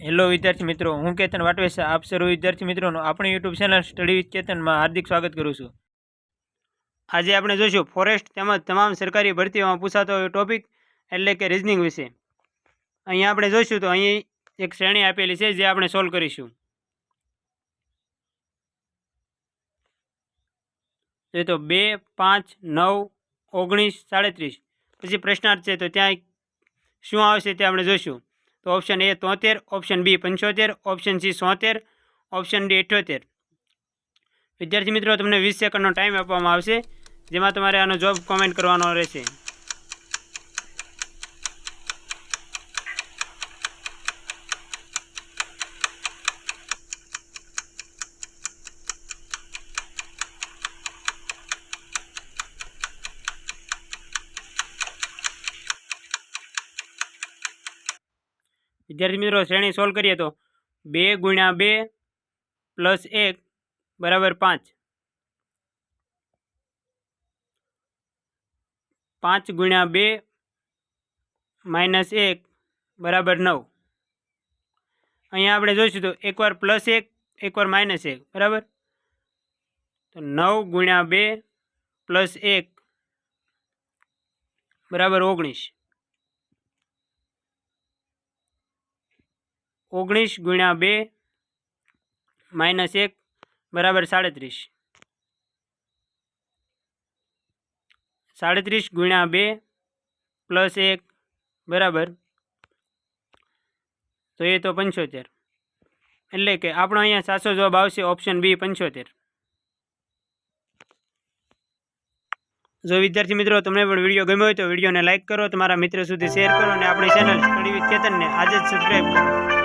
Hello વિદ્યાર્થી મિત્રો, હું કેતન વાટવેસા આપ સર્વ વિદ્યાર્થી મિત્રોનું આપણી યુટ્યુબ ચેનલ સ્ટડી વિથ કેતનમાં હાર્દિક સ્વાગત કરું છું। આજે આપણે જોઈશું ફોરેસ્ટ તેમજ તમામ સરકારી ભરતીઓમાં પૂછાતો ટોપિક એટલે કે રિઝનિંગ વિશે। અહીંયા આપણે જોઈશું તો અહીં એક શ્રેણી આપેલી છે જે આપણે સોલ્વ કરીશું। તો 2, 5, 9, 19, 37 પછી પ્રશ્નાર્થ છે, તો ત્યાં શું આવશે તે આપણે જોઈશું। તો option A 73, option B 75, option C 74, option D 78। વિદ્યાર્થી મિત્રો, તમને 20 સેકન્ડનો ટાઈમ આપવામાં આવશે, જેમાં તમારે આનો જવાબ કોમેન્ટ કરવાનો રહેશે। વિદ્યાર્થી મિત્રો, શ્રેણી સોલ્વ કરીએ તો 2 × 2 + 1 = 5, 5 × 2 - 1 = 9। અહીંયા આપણે જોઈશું તો એકવાર +1 એકવાર -1 બરાબર। તો 9 × 2 + 1 = 19, 19 × 2 - 1 = 37, 37 × 2 + 1 બરાબર તો એ તો 75, એટલે કે આપણો અહીંયા સાચો જવાબ આવશે ઓપ્શન બી 75। જો વિદ્યાર્થી મિત્રો તમને પણ વિડીયો ગમ્યો હોય તો વિડીયોને લાઇક કરો, તમારા મિત્રો સુધી શેર કરો અને આપણી ચેનલ સ્ટડી વિથ કેતનને આજે જ સબસ્ક્રાઈબ કરો।